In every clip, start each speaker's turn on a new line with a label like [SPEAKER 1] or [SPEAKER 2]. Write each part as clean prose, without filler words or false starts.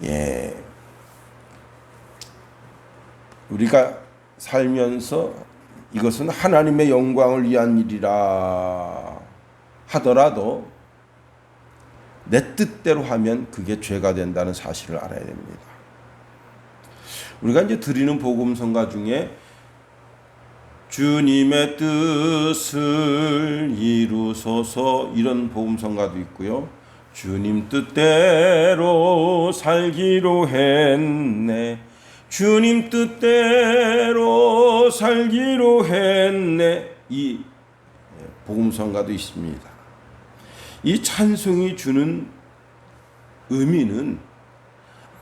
[SPEAKER 1] 예, 우리가 살면서 이것은 하나님의 영광을 위한 일이라 하더라도 내 뜻대로 하면 그게 죄가 된다는 사실을 알아야 됩니다. 우리가 이제 드리는 복음성가 중에 주님의 뜻을 이루소서 이런 복음성가도 있고요. 주님 뜻대로 살기로 했네. 주님 뜻대로 살기로 했네. 이 복음성가도 있습니다. 이 찬송이 주는 의미는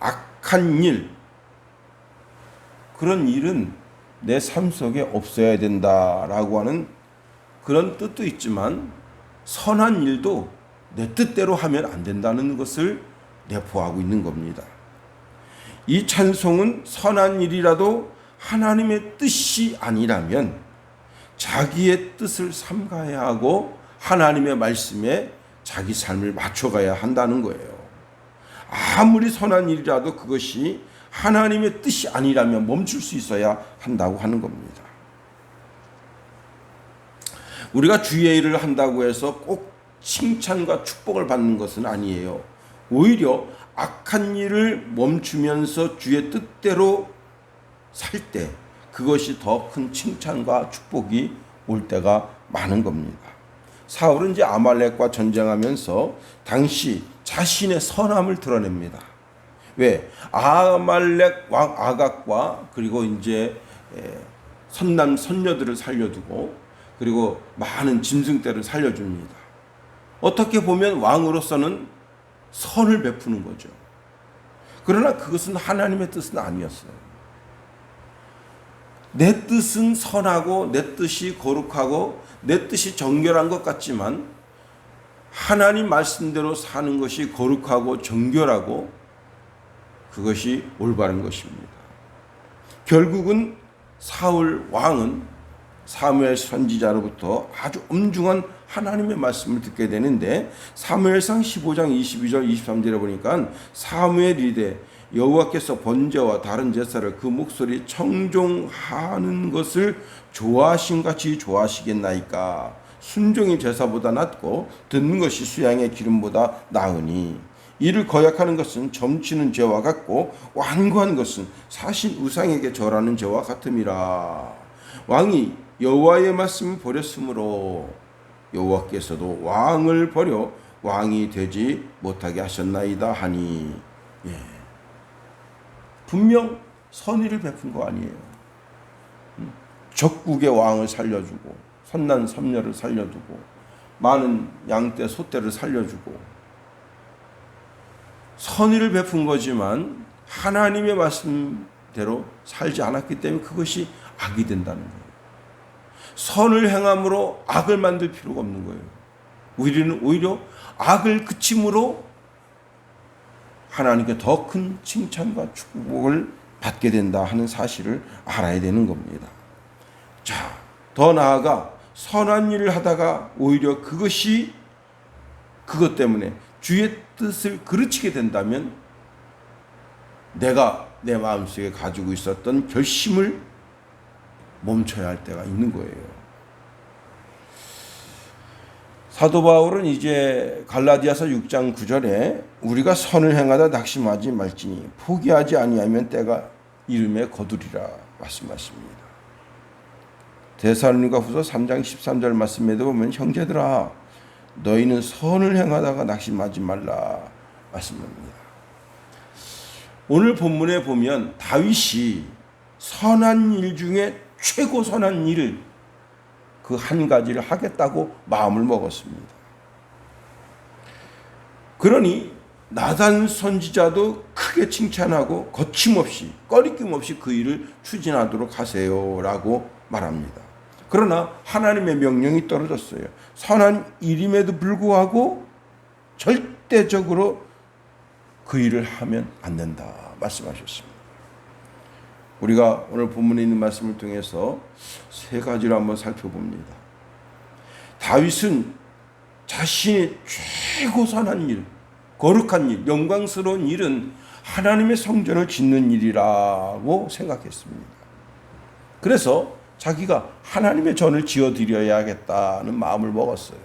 [SPEAKER 1] 악한 일, 그런 일은 내 삶 속에 없어야 된다라고 하는 그런 뜻도 있지만 선한 일도 내 뜻대로 하면 안 된다는 것을 내포하고 있는 겁니다. 이 찬송은 선한 일이라도 하나님의 뜻이 아니라면 자기의 뜻을 삼가야 하고 하나님의 말씀에 자기 삶을 맞춰가야 한다는 거예요. 아무리 선한 일이라도 그것이 하나님의 뜻이 아니라면 멈출 수 있어야 한다고 하는 겁니다. 우리가 주의 일을 한다고 해서 꼭 칭찬과 축복을 받는 것은 아니에요. 오히려 악한 일을 멈추면서 주의 뜻대로 살 때 그것이 더 큰 칭찬과 축복이 올 때가 많은 겁니다. 사울은 이제 아말렉과 전쟁하면서 당시 자신의 선함을 드러냅니다. 왜? 아말렉 왕 아각과 그리고 이제 선남 선녀들을 살려두고 그리고 많은 짐승떼를 살려줍니다. 어떻게 보면 왕으로서는 선을 베푸는 거죠. 그러나 그것은 하나님의 뜻은 아니었어요. 내 뜻은 선하고 내 뜻이 거룩하고 내 뜻이 정결한 것 같지만 하나님 말씀대로 사는 것이 거룩하고 정결하고 그것이 올바른 것입니다. 결국은 사울 왕은 사무엘 선지자로부터 아주 엄중한 하나님의 말씀을 듣게 되는데 사무엘상 15장 22절 23절에 보니까 사무엘이 이르되 여호와께서 번제와 다른 제사를 그 목소리 청종하는 것을 좋아하신 같이 좋아하시겠나이까. 순종이 제사보다 낫고 듣는 것이 수양의 기름보다 나으니 이를 거역하는 것은 점치는 죄와 같고 완고한 것은 사신 우상에게 절하는 죄와 같음이라. 왕이 여호와의 말씀을 버렸으므로 여호와께서도 왕을 버려 왕이 되지 못하게 하셨나이다 하니. 예. 분명 선의를 베푼 거 아니에요. 적국의 왕을 살려주고 선난 섬녀를 살려두고 많은 양떼 소떼를 살려주고 선의를 베푼 거지만 하나님의 말씀대로 살지 않았기 때문에 그것이 악이 된다는 거예요. 선을 행함으로 악을 만들 필요가 없는 거예요. 우리는 오히려 악을 그침으로 하나님께 더 큰 칭찬과 축복을 받게 된다 하는 사실을 알아야 되는 겁니다. 자, 더 나아가 선한 일을 하다가 오히려 그것이 그것 때문에 주의 뜻을 그르치게 된다면 내가 내 마음속에 가지고 있었던 결심을 멈춰야 할 때가 있는 거예요. 사도 바울은 이제 갈라디아서 6장 9절에 우리가 선을 행하다 낙심하지 말지니 포기하지 아니하면 때가 이름에 거두리라 말씀하십니다. 데살로니가후서 3장 13절 말씀에도 보면 형제들아 너희는 선을 행하다가 낙심하지 말라 말씀합니다. 오늘 본문에 보면 다윗이 선한 일 중에 최고 선한 일을 그 한 가지를 하겠다고 마음을 먹었습니다. 그러니 나단 선지자도 크게 칭찬하고 거침없이 꺼리낌 없이 그 일을 추진하도록 하세요라고 말합니다. 그러나 하나님의 명령이 떨어졌어요. 선한 일임에도 불구하고 절대적으로 그 일을 하면 안 된다 말씀하셨습니다. 우리가 오늘 본문에 있는 말씀을 통해서 세 가지를 한번 살펴봅니다. 다윗은 자신의 최고 선한 일, 거룩한 일, 영광스러운 일은 하나님의 성전을 짓는 일이라고 생각했습니다. 그래서 자기가 하나님의 전을 지어드려야겠다는 마음을 먹었어요.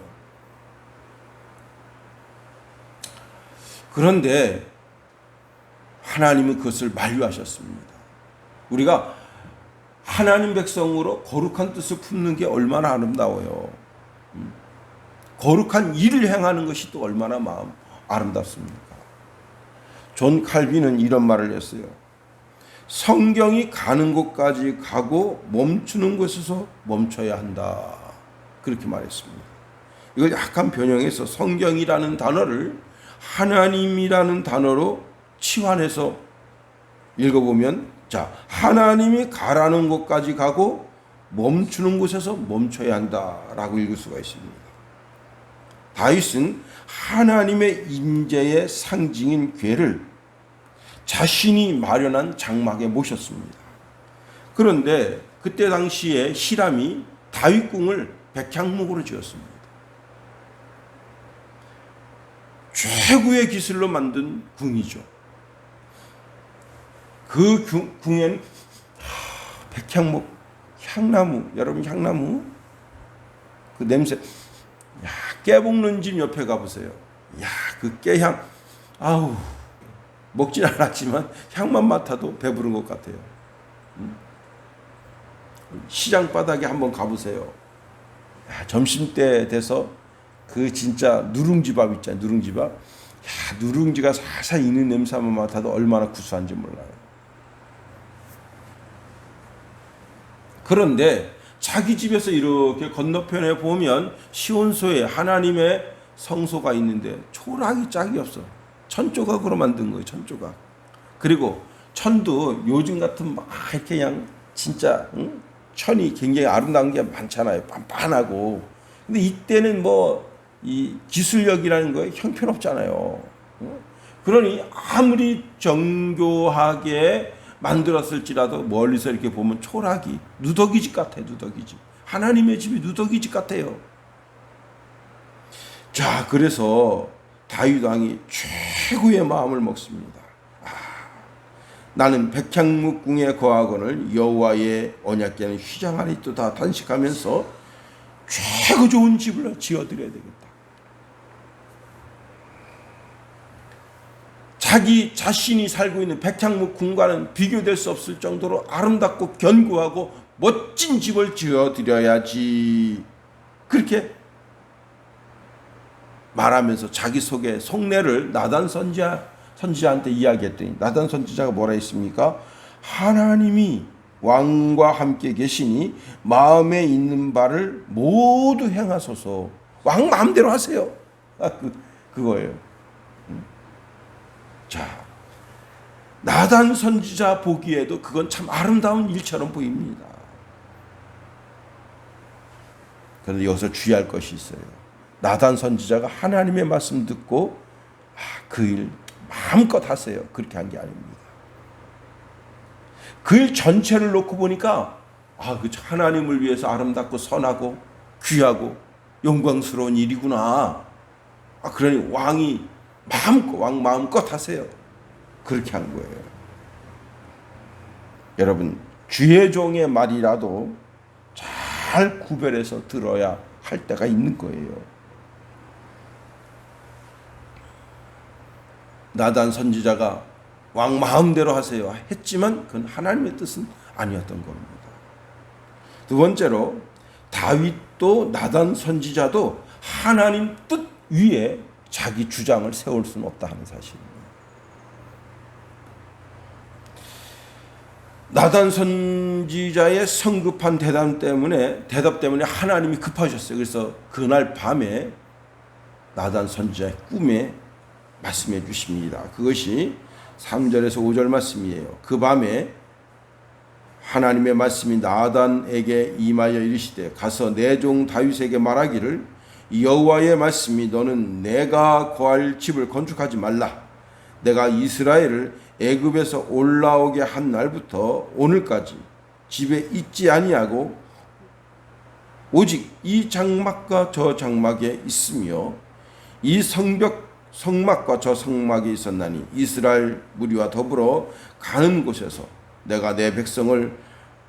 [SPEAKER 1] 그런데 하나님은 그것을 만류하셨습니다. 우리가 하나님 백성으로 거룩한 뜻을 품는 게 얼마나 아름다워요. 거룩한 일을 행하는 것이 또 얼마나 마음 아름답습니까? 존 칼빈은 이런 말을 했어요. 성경이 가는 곳까지 가고 멈추는 곳에서 멈춰야 한다. 그렇게 말했습니다. 이걸 약간 변형해서 성경이라는 단어를 하나님이라는 단어로 치환해서 읽어보면, 자, 하나님이 가라는 곳까지 가고 멈추는 곳에서 멈춰야 한다라고 읽을 수가 있습니다. 다윗은 하나님의 임재의 상징인 궤를 자신이 마련한 장막에 모셨습니다. 그런데 그때 당시에 히람이 다윗궁을 백향목으로 지었습니다. 최고의 기술로 만든 궁이죠. 그 궁에는 백향목, 향나무, 여러분 향나무 그 냄새, 야, 깨볶는 집 옆에 가보세요. 야, 그 깨향, 아우, 먹진 않았지만 향만 맡아도 배부른 것 같아요. 시장 바닥에 한번 가보세요. 야, 점심때 돼서 그 진짜 누룽지밥 있잖아요. 누룽지밥. 야, 누룽지가 살살 익는 냄새만 맡아도 얼마나 구수한지 몰라요. 그런데 자기 집에서 이렇게 건너편에 보면 시온소에 하나님의 성소가 있는데 초락이 짝이 없어. 천조각으로 만든 거예요. 천조각. 그리고 천도 요즘 같은 막 이렇게 그냥 진짜 천이 굉장히 아름다운 게 많잖아요. 빤빤하고. 근데 이때는 뭐 이 기술력이라는 거에 형편없잖아요. 그러니 아무리 정교하게 만들었을지라도 멀리서 이렇게 보면 초락이 누더기집 같아요. 누더기집. 하나님의 집이 누더기집 같아요. 자, 그래서 다윗 왕이 최고의 마음을 먹습니다. 나는 백향목궁에 거하거늘 여호와의 언약궤는 휘장 안에 있도다 단식하면서 최고 좋은 집을 지어드려야 되겠다. 자기 자신이 살고 있는 백향목궁과는 비교될 수 없을 정도로 아름답고 견고하고 멋진 집을 지어드려야지. 그렇게 말하면서 자기 속에 속내를 나단 선지자한테 이야기했더니 나단 선지자가 뭐라 했습니까? 하나님이 왕과 함께 계시니 마음에 있는 바를 모두 행하소서. 왕 마음대로 하세요. 그거예요. 자, 나단 선지자 보기에도 그건 참 아름다운 일처럼 보입니다. 그런데 여기서 주의할 것이 있어요. 나단 선지자가 하나님의 말씀 듣고 그 일 마음껏 하세요. 그렇게 한 게 아닙니다. 그 일 전체를 놓고 보니까 그 하나님을 위해서 아름답고 선하고 귀하고 영광스러운 일이구나. 그러니 왕이 왕 마음껏 하세요. 그렇게 한 거예요. 여러분, 주의 종의 말이라도 잘 구별해서 들어야 할 때가 있는 거예요. 나단 선지자가 왕 마음대로 하세요 했지만 그건 하나님의 뜻은 아니었던 겁니다. 두 번째로 다윗도 나단 선지자도 하나님 뜻 위에 자기 주장을 세울 수는 없다 하는 사실입니다. 나단 선지자의 성급한 대답 때문에 하나님이 급하셨어요. 그래서 그날 밤에 나단 선지자의 꿈에 말씀해 주십니다. 그것이 3절에서 5절 말씀이에요. 그 밤에 하나님의 말씀이 나단에게 임하여 이르시되 가서 내 종 다윗에게 말하기를 여호와의 말씀이 너는 내가 거할 집을 건축하지 말라. 내가 이스라엘을 애굽에서 올라오게 한 날부터 오늘까지 집에 있지 아니하고 오직 이 장막과 저 장막에 있으며 이 성벽 성막과 저 성막이 있었나니 이스라엘 무리와 더불어 가는 곳에서 내가 내 백성을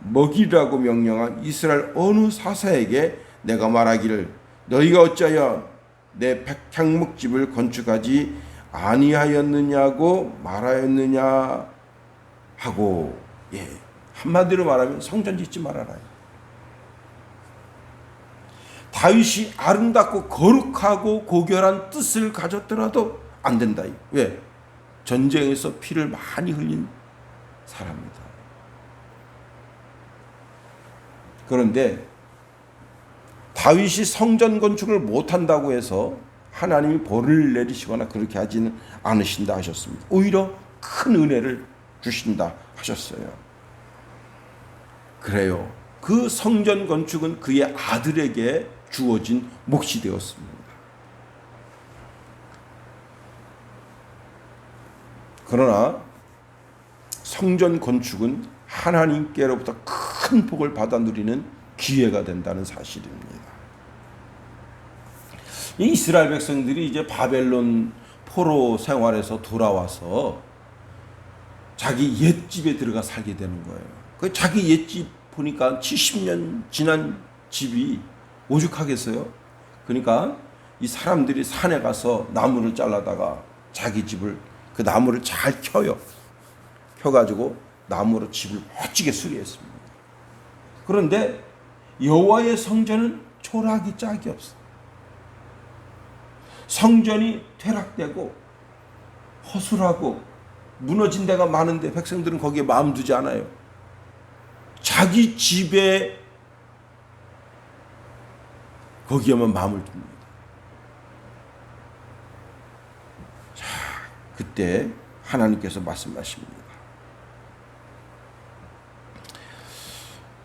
[SPEAKER 1] 먹이라고 명령한 이스라엘 어느 사사에게 내가 말하기를 너희가 어찌하여 내 백향목집을 건축하지 아니하였느냐고 말하였느냐 하고, 한마디로 말하면 성전 짓지 말아라. 다윗이 아름답고 거룩하고 고결한 뜻을 가졌더라도 안 된다. 왜? 전쟁에서 피를 많이 흘린 사람입니다. 그런데 다윗이 성전 건축을 못한다고 해서 하나님이 벌을 내리시거나 그렇게 하지는 않으신다 하셨습니다. 오히려 큰 은혜를 주신다 하셨어요. 그래요. 그 성전 건축은 그의 아들에게 주어진 몫이 되었습니다. 그러나 성전 건축은 하나님께로부터 큰 복을 받아 누리는 기회가 된다는 사실입니다. 이 이스라엘 백성들이 이제 바벨론 포로 생활에서 돌아와서 자기 옛집에 들어가 살게 되는 거예요. 그 자기 옛집 보니까 70년 지난 집이 오죽하겠어요? 그러니까 이 사람들이 산에 가서 나무를 잘라다가 자기 집을 그 나무를 잘 켜요. 켜가지고 나무로 집을 멋지게 수리했습니다. 그런데 여호와의 성전은 초라하기 짝이 없어. 성전이 퇴락되고 허술하고 무너진 데가 많은데 백성들은 거기에 마음 두지 않아요. 자기 집에 거기에만 마음을 둡니다. 자, 그때 하나님께서 말씀하십니다.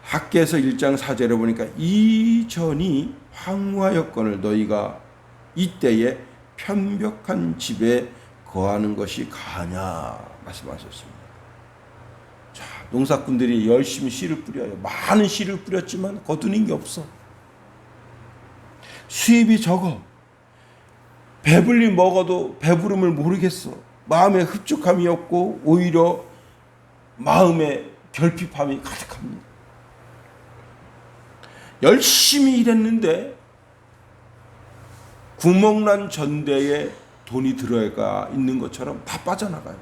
[SPEAKER 1] 학개서 1장 4절에 보니까 이전이 황무하였거늘 너희가 이때에 편벽한 집에 거하는 것이 가냐 말씀하셨습니다. 자, 농사꾼들이 열심히 씨를 뿌려요. 많은 씨를 뿌렸지만 거두는 게 없어. 수입이 적어. 배불리 먹어도 배부름을 모르겠어. 마음에 흡족함이 없고 오히려 마음에 결핍함이 가득합니다. 열심히 일했는데 구멍난 전대에 돈이 들어가 있는 것처럼 다 빠져나가요.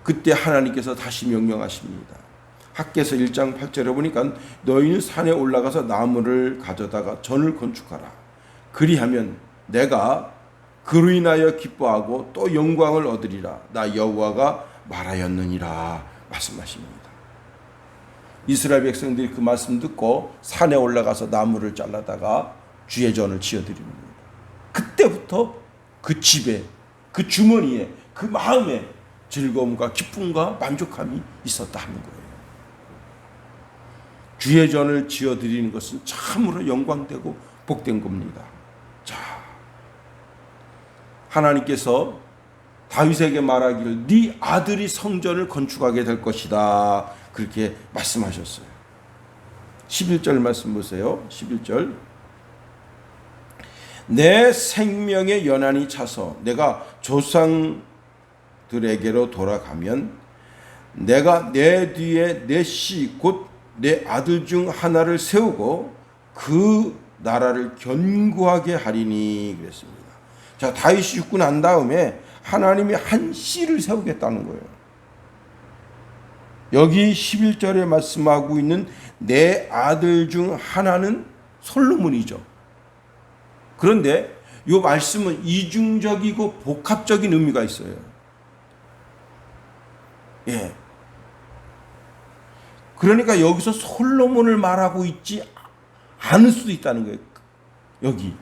[SPEAKER 1] 그때 하나님께서 다시 명령하십니다. 학개서 1장 8절에 보니까 너희는 산에 올라가서 나무를 가져다가 전을 건축하라. 그리하면 내가 그로 인하여 기뻐하고 또 영광을 얻으리라. 나 여호와가 말하였느니라 말씀하십니다. 이스라엘 백성들이 그 말씀 듣고 산에 올라가서 나무를 잘라다가 주의 전을 지어드립니다. 그때부터 그 집에, 그 주머니에, 그 마음에 즐거움과 기쁨과 만족함이 있었다 하는 거예요. 주의 전을 지어드리는 것은 참으로 영광되고 복된 겁니다. 자, 하나님께서 다윗에게 말하기를 네 아들이 성전을 건축하게 될 것이다. 그렇게 말씀하셨어요. 11절 말씀 보세요. 11절. 내 생명의 연한이 차서 내가 조상들에게로 돌아가면 내가 내 뒤에 내 씨 곧 내 아들 중 하나를 세우고 그 나라를 견고하게 하리니 그랬습니다. 자, 다윗이 죽고 난 다음에 하나님이 한 씨를 세우겠다는 거예요. 여기 11절에 말씀하고 있는 내 아들 중 하나는 솔로몬이죠. 그런데 이 말씀은 이중적이고 복합적인 의미가 있어요. 예. 그러니까 여기서 솔로몬을 말하고 있지 않을 수도 있다는 거예요. 여기.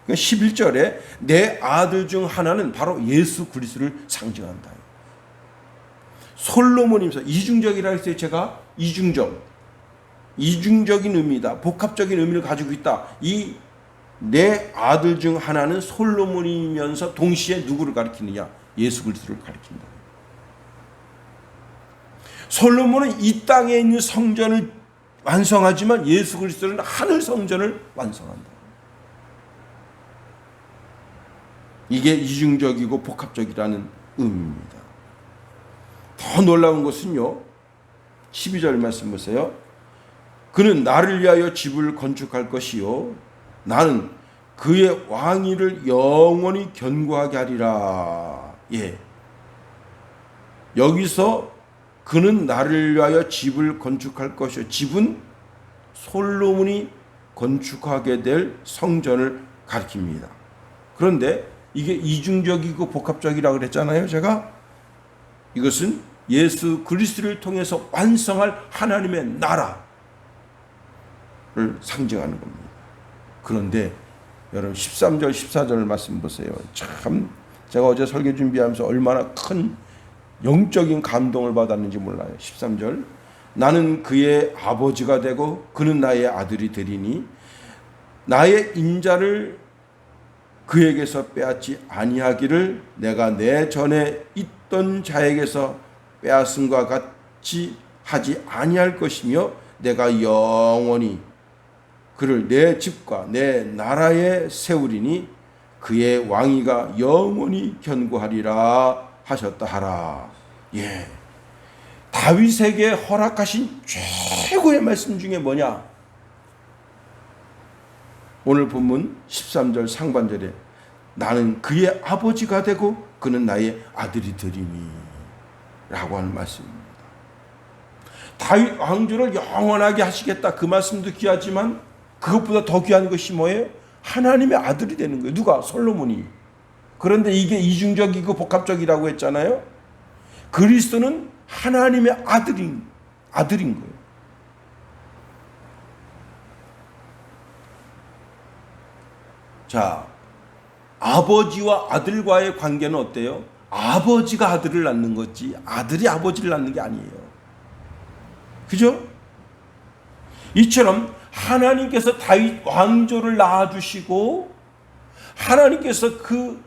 [SPEAKER 1] 11절에 내 아들 중 하나는 바로 예수 그리스도를 상징한다. 솔로몬이면서 이중적이라 했어요. 제가 이중적인 의미다. 복합적인 의미를 가지고 있다. 이 내 아들 중 하나는 솔로몬이면서 동시에 누구를 가리키느냐? 예수 그리스도를 가리킨다. 솔로몬은 이 땅에 있는 성전을 완성하지만 예수 그리스도는 하늘 성전을 완성한다. 이게 이중적이고 복합적이라는 의미입니다. 더 놀라운 것은요, 12절 말씀 보세요. 그는 나를 위하여 집을 건축할 것이요 나는 그의 왕위를 영원히 견고하게 하리라. 예. 여기서 그는 나를 위하여 집을 건축할 것이요. 집은 솔로몬이 건축하게 될 성전을 가리킵니다. 그런데 이게 이중적이고 복합적이라고 그랬잖아요. 제가 이것은 예수 그리스도를 통해서 완성할 하나님의 나라를 상징하는 겁니다. 그런데 여러분 13절 14절 말씀 보세요. 참 제가 어제 설교 준비하면서 얼마나 큰 영적인 감동을 받았는지 몰라요. 13절 나는 그의 아버지가 되고 그는 나의 아들이 되리니 나의 인자를 그에게서 빼앗지 아니하기를 내가 내 전에 있던 자에게서 빼앗음과 같이 하지 아니할 것이며 내가 영원히 그를 내 집과 내 나라에 세우리니 그의 왕위가 영원히 견고하리라 하셨다 하라. 예. 다윗에게 허락하신 최고의 말씀 중에 뭐냐? 오늘 본문 13절 상반절에 나는 그의 아버지가 되고 그는 나의 아들이 되리니 라고 하는 말씀입니다. 다윗 왕조를 영원하게 하시겠다. 그 말씀도 귀하지만 그것보다 더 귀한 것이 뭐예요? 하나님의 아들이 되는 거예요. 누가? 솔로몬이. 그런데 이게 이중적이고 복합적이라고 했잖아요. 그리스도는 하나님의 아들인 거예요. 자, 아버지와 아들과의 관계는 어때요? 아버지가 아들을 낳는 거지 아들이 아버지를 낳는 게 아니에요. 그죠? 이처럼 하나님께서 다윗 왕조를 낳아주시고 하나님께서 그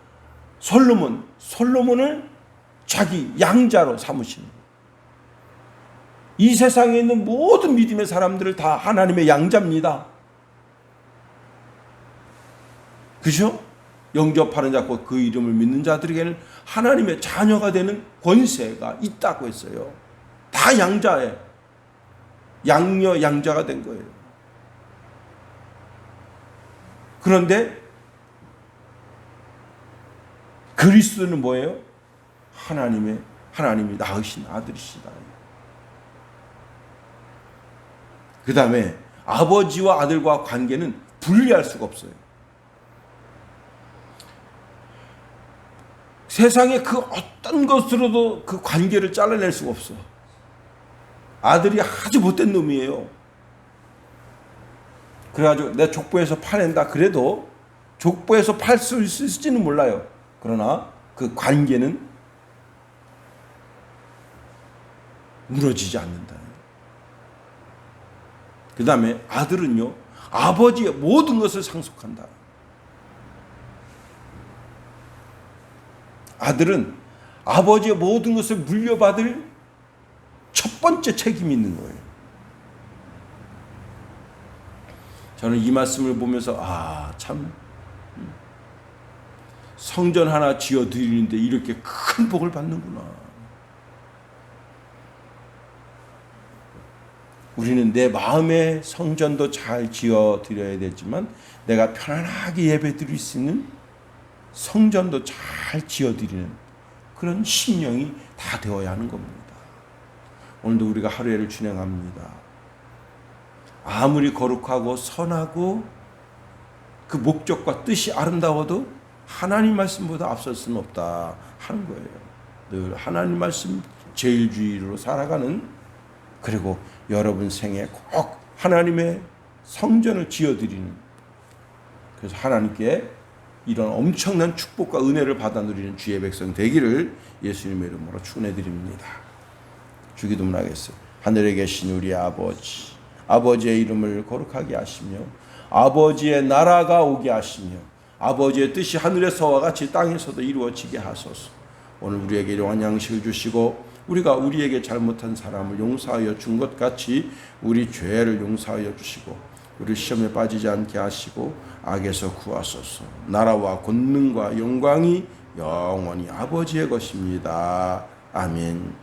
[SPEAKER 1] 솔로몬을 자기 양자로 삼으시는 거예요. 이 세상에 있는 모든 믿음의 사람들을 다 하나님의 양자입니다. 그죠? 영접하는 자고 그 이름을 믿는 자들에게는 하나님의 자녀가 되는 권세가 있다고 했어요. 다 양자예요. 양녀 양자가 된 거예요. 그런데 그리스도는 뭐예요? 하나님이 낳으신 아들이시다. 그 다음에 아버지와 아들과 관계는 분리할 수가 없어요. 세상에 그 어떤 것으로도 그 관계를 잘라낼 수가 없어. 아들이 아주 못된 놈이에요. 그래가지고 내 족보에서 파낸다 그래도 족보에서 팔 수 있을지는 몰라요. 그러나 그 관계는 무너지지 않는다. 그 다음에 아들은요, 아버지의 모든 것을 상속한다. 아들은 아버지의 모든 것을 물려받을 첫 번째 책임이 있는 거예요. 저는 이 말씀을 보면서 참 성전 하나 지어드리는데 이렇게 큰 복을 받는구나. 우리는 내 마음의 성전도 잘 지어드려야 되지만 내가 편안하게 예배드릴 수 있는 성전도 잘 지어드리는 그런 심령이 다 되어야 하는 겁니다. 오늘도 우리가 하루를 진행합니다. 아무리 거룩하고 선하고 그 목적과 뜻이 아름다워도 하나님 말씀보다 앞설 수는 없다 하는 거예요. 늘 하나님 말씀 제일주의로 살아가는, 그리고 여러분 생에 꼭 하나님의 성전을 지어드리는, 그래서 하나님께 이런 엄청난 축복과 은혜를 받아 누리는 주의 백성 되기를 예수님의 이름으로 축원해 드립니다. 주기도문 하겠어요. 하늘에 계신 우리 아버지, 아버지의 이름을 거룩하게 하시며 아버지의 나라가 오게 하시며 아버지의 뜻이 하늘에서와 같이 땅에서도 이루어지게 하소서. 오늘 우리에게 일용할 양식을 주시고 우리가 우리에게 잘못한 사람을 용서하여 준 것 같이 우리 죄를 용서하여 주시고 우리 시험에 빠지지 않게 하시고 악에서 구하소서. 나라와 권능과 영광이 영원히 아버지의 것입니다. 아멘.